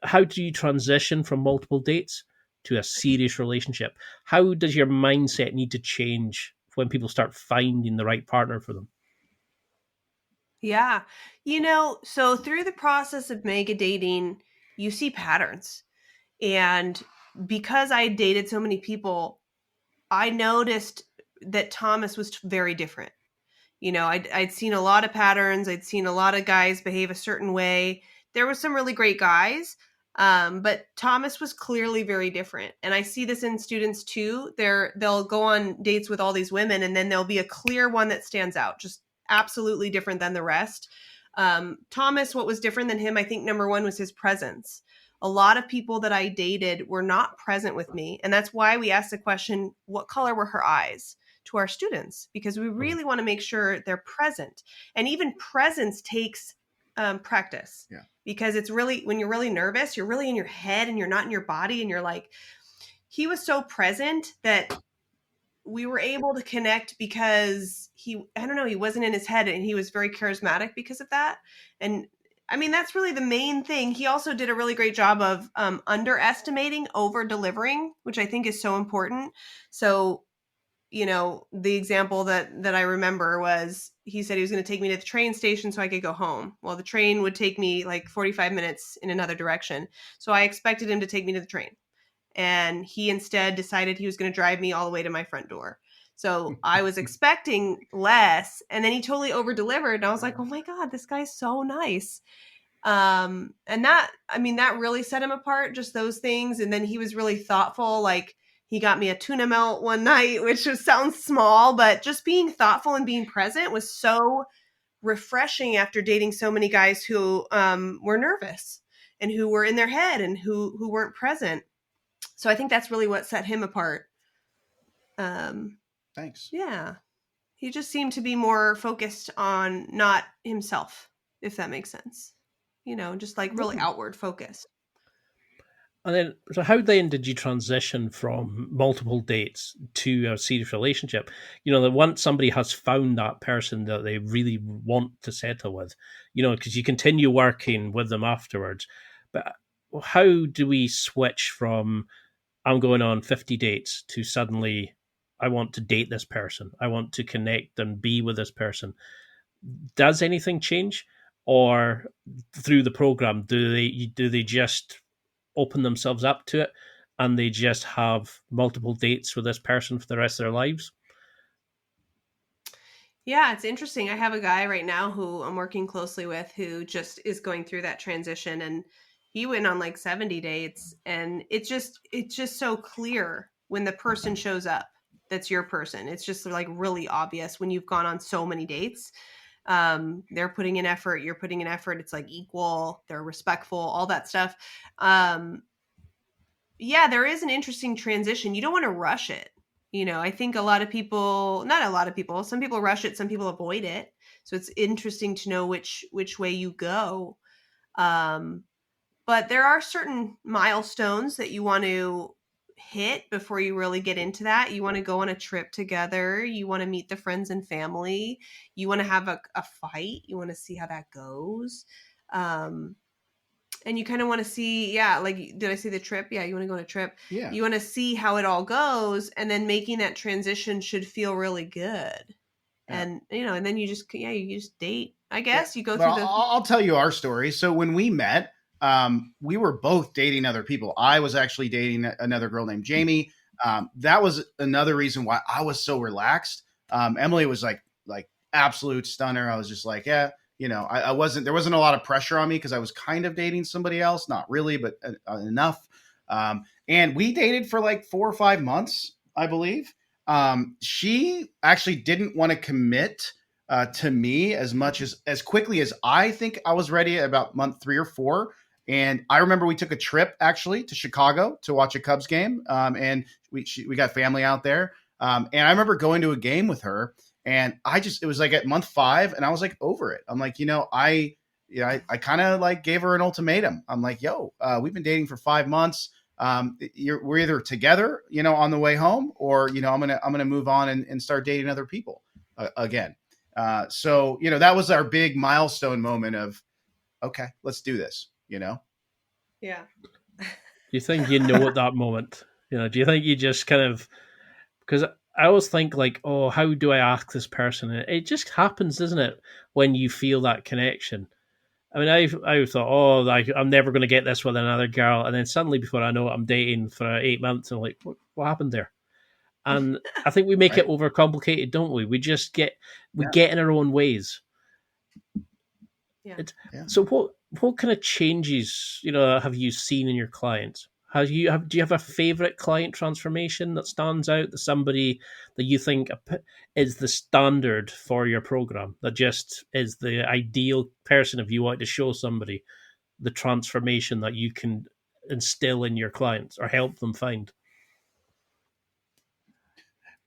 how do you transition from multiple dates to a serious relationship? How does your mindset need to change when people start finding the right partner for them? Yeah. So through the process of MegaDating, you see patterns. And because I dated so many people, I noticed that Thomas was very different. I'd seen a lot of patterns. I'd seen a lot of guys behave a certain way. There were some really great guys, but Thomas was clearly very different. And I see this in students too. They'll go on dates with all these women, and then there'll be a clear one that stands out, just absolutely different than the rest. Thomas, what was different than him, I think number one was his presence. A lot of people that I dated were not present with me. And that's why we asked the question, what color were her eyes, to our students? Because we really want to make sure they're present. And even presence takes practice. Yeah. Because it's really, when you're really nervous, you're really in your head and you're not in your body. And you're like, he was so present that we were able to connect because he wasn't in his head, and he was very charismatic because of that. And I mean, that's really the main thing. He also did a really great job of underestimating, over delivering, which I think is so important. So, the example that I remember was, he said he was going to take me to the train station so I could go home. Well, the train would take me like 45 minutes in another direction. So I expected him to take me to the train. And he instead decided he was going to drive me all the way to my front door. So I was expecting less, and then he totally over delivered. And I was like, oh my God, this guy's so nice. And that really set him apart, just those things. And then he was really thoughtful. Like, he got me a tuna melt one night, which sounds small, but just being thoughtful and being present was so refreshing after dating so many guys who were nervous and who were in their head and who weren't present. So I think that's really what set him apart. Thanks. Yeah. He just seemed to be more focused on not himself, if that makes sense. Just like really outward focused. And then, so how then did you transition from multiple dates to a serious relationship? That once somebody has found that person that they really want to settle with, because you continue working with them afterwards. But how do we switch from I'm going on 50 dates to suddenly I want to date this person, I want to connect and be with this person? Does anything change? Or through the program, do they just open themselves up to it and they just have multiple dates with this person for the rest of their lives? Yeah, it's interesting. I have a guy right now who I'm working closely with who just is going through that transition, and he went on like 70 dates, and it's just so clear when the person shows up that's your person. It's just like really obvious when you've gone on so many dates. They're putting in effort, you're putting in effort. It's like equal, they're respectful, all that stuff. Yeah, there is an interesting transition. You don't want to rush it. I think a lot of people, not a lot of people, some people rush it, some people avoid it. So it's interesting to know which way you go. But there are certain milestones that you want to hit before you really get into that. You want to go on a trip together. You want to meet the friends and family. You want to have a fight. You want to see how that goes. And you kind of want to see, like, did I say the trip? Yeah, you want to go on a trip. Yeah. You want to see how it all goes, and then making that transition should feel really good. Yeah. And and then you just date. I guess you go through the. I'll tell you our story. So when we met, we were both dating other people. I was actually dating another girl named Jamie. That was another reason why I was so relaxed. Emily was like absolute stunner. I was just like, yeah. I wasn't, there wasn't a lot of pressure on me because I was kind of dating somebody else, not really, but enough. And we dated for like 4 or 5 months, I believe. She actually didn't want to commit to me as much as quickly as I think I was ready at about month 3 or 4. And I remember we took a trip actually to Chicago to watch a Cubs game. And we got family out there. And I remember going to a game with her. And it was like at month 5 and I was like over it. I'm like, I kind of like gave her an ultimatum. I'm like, we've been dating for 5 months. We're either together, on the way home, or, I'm going to move on and start dating other people again. So, that was our big milestone moment of, okay, let's do this, Yeah. Do you think at that moment, do you think you just kind of, because I always think like, oh, how do I ask this person? And it just happens, doesn't it? When you feel that connection. I mean, I thought, oh, I'm never going to get this with another girl. And then suddenly before I know it, I'm dating for 8 months. And I'm like, what happened there? And I think we make it overcomplicated, don't we? We just get in our own ways. Yeah. So what kind of changes, have you seen in your clients? Do you have a favorite client transformation that stands out, that somebody that you think is the standard for your program, that just is the ideal person if you want to show somebody the transformation that you can instill in your clients or help them find?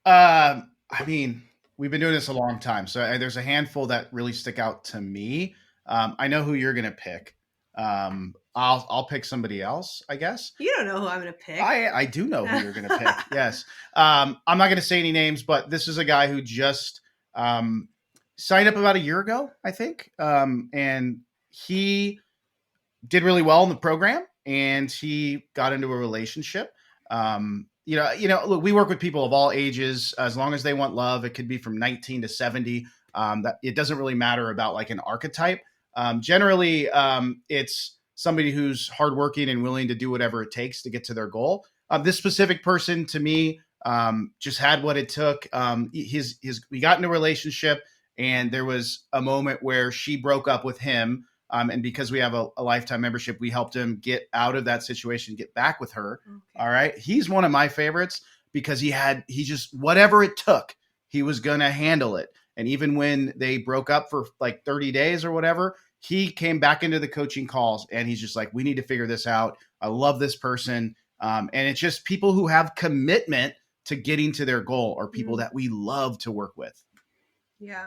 I mean, we've been doing this a long time, so there's a handful that really stick out to me. I know who you're going to pick. I'll pick somebody else, I guess. You don't know who I'm going to pick. I do know who you're going to pick. Yes. I'm not going to say any names, but this is a guy who just signed up about a year ago, I think. And he did really well in the program, and he got into a relationship. Look, we work with people of all ages, as long as they want love. It could be from 19 to 70. That it doesn't really matter about like an archetype. Generally, it's somebody who's hardworking and willing to do whatever it takes to get to their goal. This specific person, to me, just had what it took. We got in a relationship, and there was a moment where she broke up with him. And because we have a lifetime membership, we helped him get out of that situation, get back with her. Okay. All right. He's one of my favorites because he just, whatever it took, he was going to handle it. And even when they broke up for like 30 days or whatever, he came back into the coaching calls and he's just like, we need to figure this out. I love this person. And it's just people who have commitment to getting to their goal are people that we love to work with. Yeah.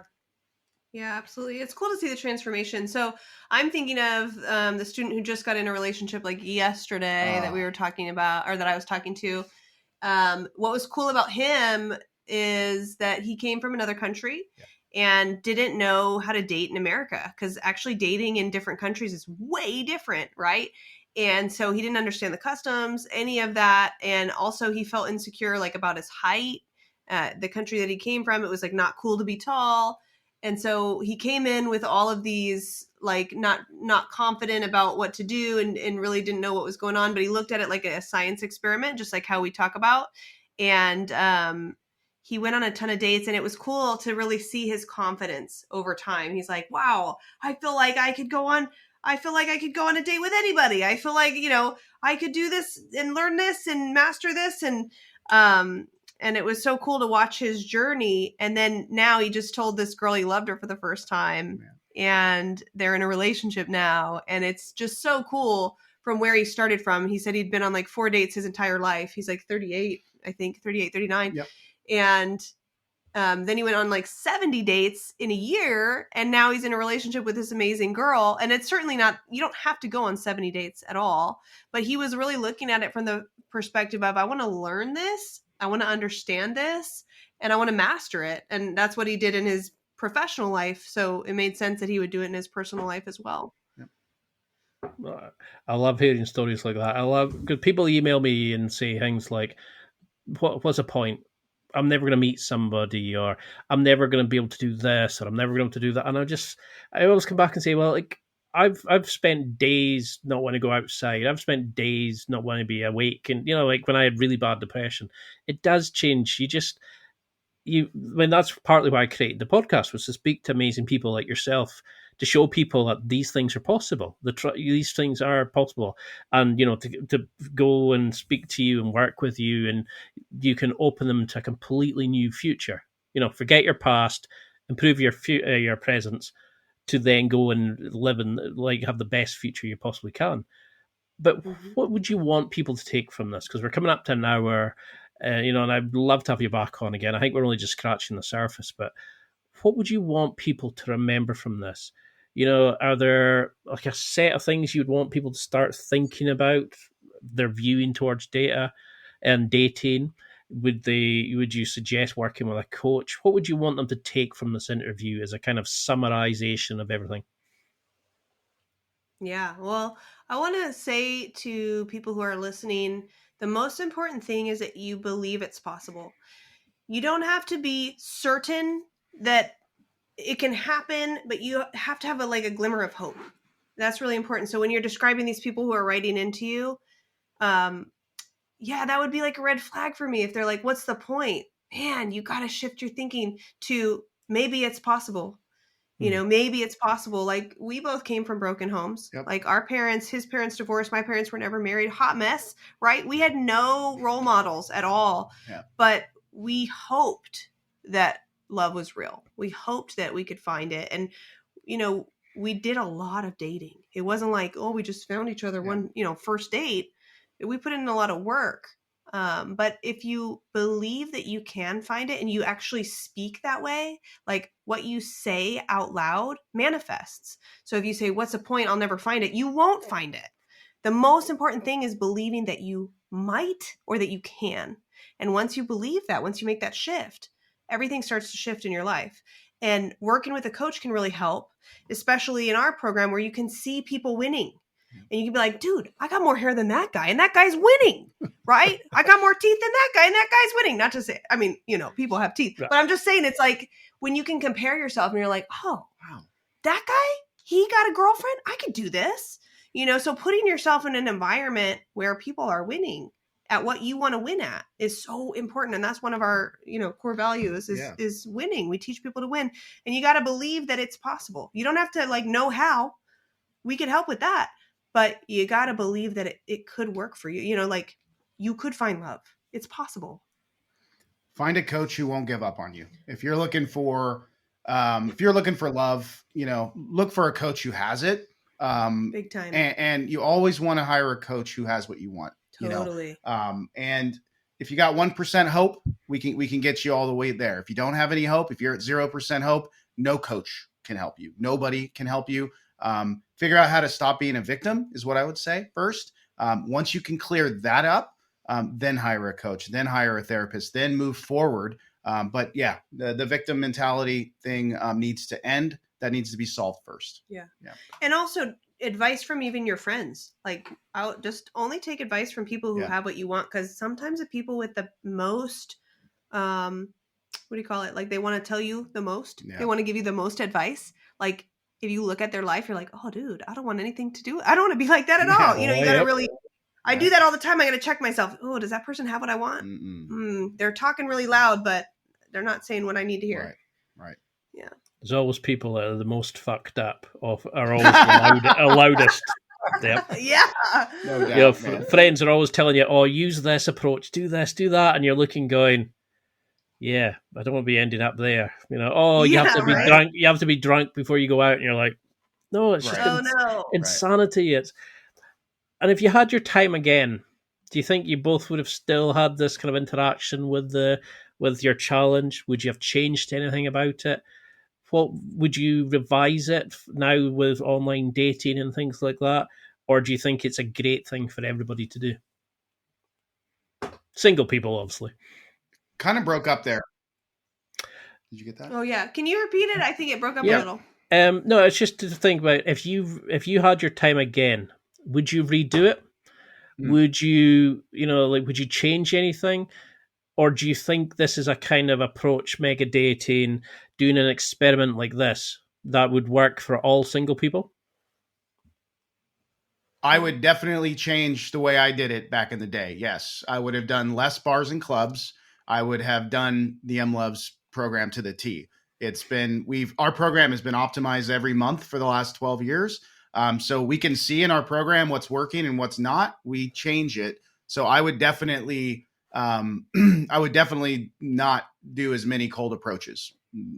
Yeah, absolutely. It's cool to see the transformation. So I'm thinking of the student who just got in a relationship like yesterday that we were talking about, or that I was talking to. What was cool about him is that he came from another country and didn't know how to date in America, because actually dating in different countries is way different, right? And so he didn't understand the customs, any of that. And also he felt insecure like about his height. The country that he came from, it was like not cool to be tall. And so he came in with all of these, like not confident about what to do and really didn't know what was going on. But he looked at it like a science experiment, just like how we talk about. And he went on a ton of dates, and it was cool to really see his confidence over time. He's like, wow, I feel like I could go on a date with anybody. I feel like, I could do this and learn this and master this. And And it was so cool to watch his journey. And then now he just told this girl he loved her for the first time. And they're in a relationship now. And it's just so cool from where he started from. He said he'd been on like 4 dates his entire life. He's like 38, I think, 38, 39. Yep. And then he went on like 70 dates in a year, and now he's in a relationship with this amazing girl. And it's certainly not, you don't have to go on 70 dates at all, but he was really looking at it from the perspective of, I want to learn this, I want to understand this, and I want to master it. And that's what he did in his professional life. So it made sense that he would do it in his personal life as well. I love hearing stories like that. I love, because people email me and say things like, what's the point? I'm never going to meet somebody, or I'm never going to be able to do this, or I'm never going to be able to do that. And I always come back and say, well, like I've spent days not wanting to go outside. I've spent days not wanting to be awake. And, like when I had really bad depression, it does change. That's partly why I created the podcast, was to speak to amazing people like yourself, to show people that these things are possible. These things are possible. And, to go and speak to you and work with you, and you can open them to a completely new future. Forget your past, improve your present, to then go and live and have the best future you possibly can. But what would you want people to take from this? Because we're coming up to an hour, and I'd love to have you back on again. I think we're only just scratching the surface, but what would you want people to remember from this? Are there like a set of things you'd want people to start thinking about their viewing towards data and dating? Would you suggest working with a coach? What would you want them to take from this interview as a kind of summarization of everything? Yeah, well, I want to say to people who are listening, the most important thing is that you believe it's possible. You don't have to be certain that it can happen, but you have to have a glimmer of hope. That's really important. So when you're describing these people who are writing into you, that would be like a red flag for me. If they're like, what's the point? Man, you got to shift your thinking to maybe it's possible. Maybe it's possible. Like, we both came from broken homes. Yep. Like, his parents divorced. My parents were never married. Hot mess, right? We had no role models at all. Yeah. But we hoped that love was real. We hoped that we could find it. And, we did a lot of dating. It wasn't like, oh, we just found each other one, first date. We put in a lot of work. But if you believe that you can find it and you actually speak that way, like what you say out loud manifests. So if you say, what's the point? I'll never find it. You won't find it. The most important thing is believing that you might or that you can. And once you believe that, once you make that shift, everything starts to shift in your life. And working with a coach can really help, especially in our program where you can see people winning. And you can be like, dude, I got more hair than that guy, and that guy's winning, right? I got more teeth than that guy, and that guy's winning. Not to say, I mean, people have teeth. But I'm just saying, it's like when you can compare yourself and you're like, oh, wow, that guy, he got a girlfriend? I could do this. So putting yourself in an environment where people are winning at what you want to win at is so important. And that's one of our, core values is winning. We teach people to win. And you got to believe that it's possible. You don't have to know how. We could help with that. But you got to believe that it could work for you. You could find love. It's possible. Find a coach who won't give up on you. If you're looking for love, look for a coach who has it. Big time. And you always want to hire a coach who has what you want. Totally. And if you got 1% hope, we can get you all the way there. If you don't have any hope, if you're at 0% hope, no coach can help you. Nobody can help you. Figure out how to stop being a victim is what I would say first. Once you can clear that up, then hire a coach, then hire a therapist, then move forward. But yeah, the victim mentality thing needs to end. That needs to be solved first. Yeah. And also advice from even your friends. I'll just only take advice from people who have what you want. Cause sometimes the people with the most, what do you call it? They want to tell you the most, they want to give you the most advice. If you look at their life, you're like, oh, dude, I don't want anything to do. I don't want to be like that at all. You got to really, I do that all the time. I got to check myself. Oh, does that person have what I want? They're talking really loud, but they're not saying what I need to hear. Right. Yeah. There's always people that are the most fucked up are always the loudest. Yep. Yeah. No doubt, friends are always telling you, oh, use this approach, do this, do that. And you're looking going, Yeah, I don't want to be ending up there. You have Yeah, to be right. drunk. You have to be drunk before you go out, and you're like, no, it's just Right. Oh no. insanity. And if you had your time again, do you think you both would have still had this kind of interaction with your challenge? Would you have changed anything about it? What would you revise it now with online dating and things like that, or do you think it's a great thing for everybody to do? Single people, obviously. Kind of broke up there. Did you get that? Oh yeah. Can you repeat it? I think it broke up a Yeah. little. No, it's just to think about if you had your time again, would you redo it? Would you would you change anything? Or do you think this is a kind of approach, MegaDating, doing an experiment like this, that would work for all single people? I would definitely change the way I did it back in the day. Yes, I would have done less bars and clubs. I would have done the Emlovz program to the T. Our program has been optimized every month for the last 12 years. So we can see in our program what's working and what's not. We change it. So I would definitely, I would definitely not do as many cold approaches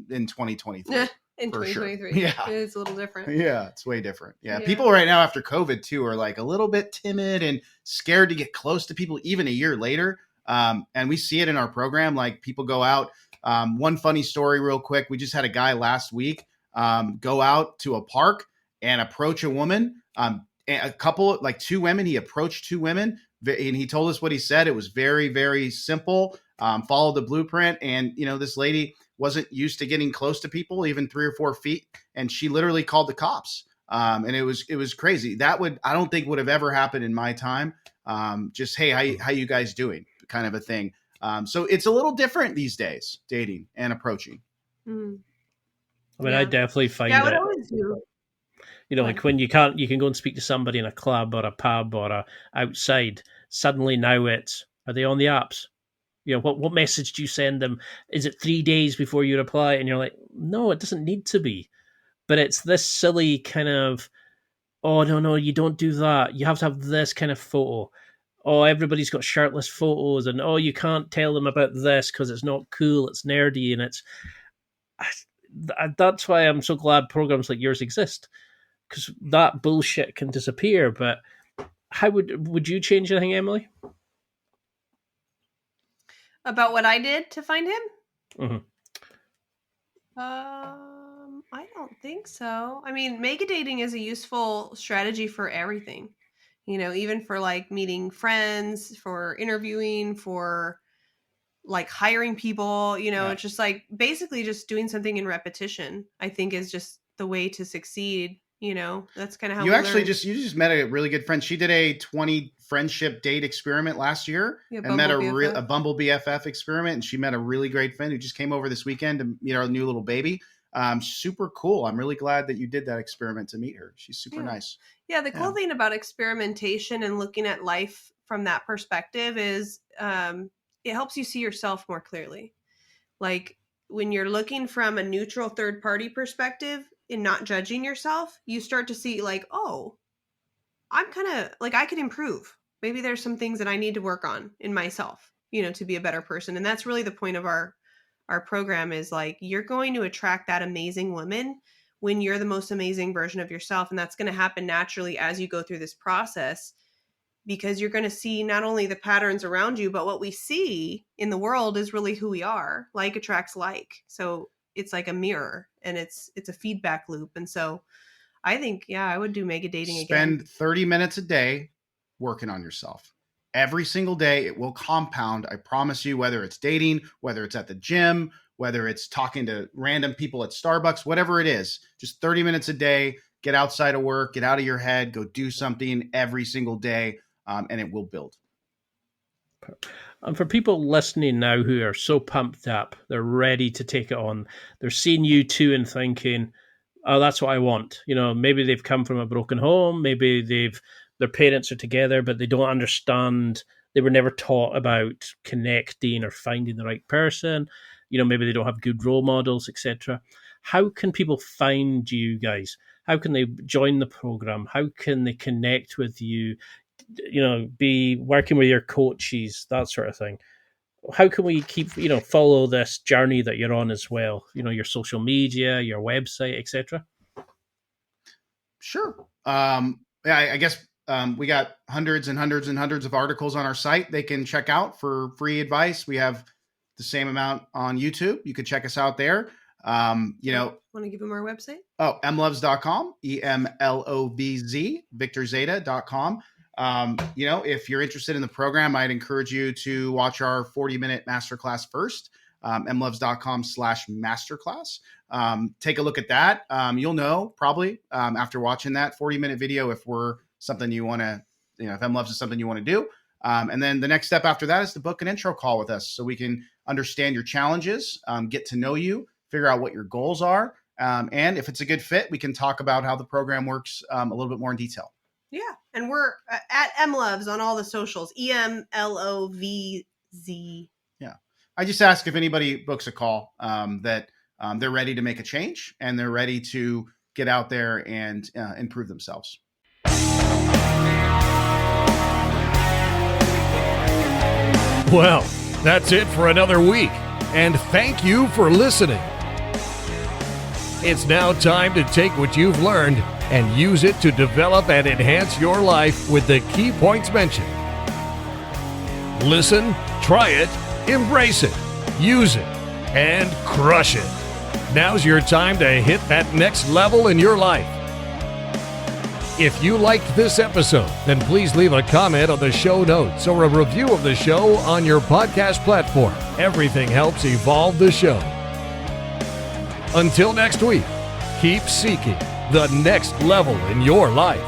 in 2023. In For sure. 2023. Yeah. It's a little different. Yeah, it's way different. Yeah. Yeah. People right now after COVID too are like a little bit timid and scared to get close to people even a year later. And we see it in our program. Like people go out. One funny story real quick. We just had a guy last week go out to a park and approach a woman. A couple, like two women. He approached two women and he told us what he said. It was very, very simple. Followed the blueprint. And, this lady wasn't used to getting close to people, even 3 or 4 feet. And she literally called the cops. And it was crazy. I don't think would have ever happened in my time. Just, hey, how you guys doing? Kind of a thing. So it's a little different these days, dating and approaching. Mm. I mean, I definitely find I would it. always do. Like when you can go and speak to somebody in a club or a pub or outside. Suddenly now are they on the apps? What message do you send them? Is it 3 days before you reply? And you're like, no, it doesn't need to be. But it's this silly kind of, oh, no, you don't do that. You have to have this kind of photo. Oh, everybody's got shirtless photos. And, oh, you can't tell them about this because it's not cool. It's nerdy. And that's why I'm so glad programs like yours exist. Because that bullshit can disappear. But how would you change anything, Emily? About what I did to find him? Mm-hmm. I don't think so. I mean, MegaDating is a useful strategy for everything. Even for like meeting friends, for interviewing, for like hiring people. It's just like basically just doing something in repetition, I think, is just the way to succeed. That's kind of how you actually learn. you just met a really good friend. She did a 20 friendship date experiment last year and met a Bumble BFF experiment. And she met a really great friend who just came over this weekend to meet our new little baby. Super cool. I'm really glad that you did that experiment to meet her. She's super nice. Yeah. The cool thing about experimentation and looking at life from that perspective is it helps you see yourself more clearly. Like when you're looking from a neutral third party perspective and not judging yourself, you start to see like, oh, I'm kind of like, I could improve. Maybe there's some things that I need to work on in myself, to be a better person. And that's really the point of our program is like, you're going to attract that amazing woman when you're the most amazing version of yourself. And that's going to happen naturally as you go through this process, because you're going to see not only the patterns around you, but what we see in the world is really who we are. Like attracts like. So it's like a mirror and it's a feedback loop. And so I think, I would do MegaDating again. Spend 30 minutes a day working on yourself. Every single day, it will compound. I promise you, whether it's dating, whether it's at the gym, whether it's talking to random people at Starbucks, whatever it is, just 30 minutes a day, get outside of work, get out of your head, go do something every single day, and it will build. And for people listening now who are so pumped up, they're ready to take it on. They're seeing you too and thinking, oh, that's what I want. Maybe they've come from a broken home. Maybe their parents are together, but they don't understand. They were never taught about connecting or finding the right person. Maybe they don't have good role models, etc. How can people find you guys? How can they join the program? How can they connect with you? Be working with your coaches, that sort of thing. how can we keep, follow this journey that you're on as well? Your social media, your website, etc. Sure. Yeah, I guess we got hundreds and hundreds and hundreds of articles on our site they can check out for free advice. We have the same amount on YouTube. You could check us out there. Want to give them our website? Oh, emlovz.com, EMLOVZ, VictorZeta.com. If you're interested in the program, I'd encourage you to watch our 40-minute masterclass first, emlovz.com/masterclass. Take a look at that. You'll know probably after watching that 40-minute video if we're something you want to, if Emlovz is something you want to do. And then the next step after that is to book an intro call with us so we can understand your challenges, get to know you, figure out what your goals are. And if it's a good fit, we can talk about how the program works a little bit more in detail. Yeah. And we're at Emlovz on all the socials, EMLOVZ. Yeah. I just ask if anybody books a call that they're ready to make a change and they're ready to get out there and improve themselves. Well, that's it for another week, and thank you for listening. It's now time to take what you've learned and use it to develop and enhance your life with the key points mentioned. Listen, try it, embrace it, use it, and crush it. Now's your time to hit that next level in your life. If you liked this episode, then please leave a comment on the show notes or a review of the show on your podcast platform. Everything helps evolve the show. Until next week, keep seeking the next level in your life.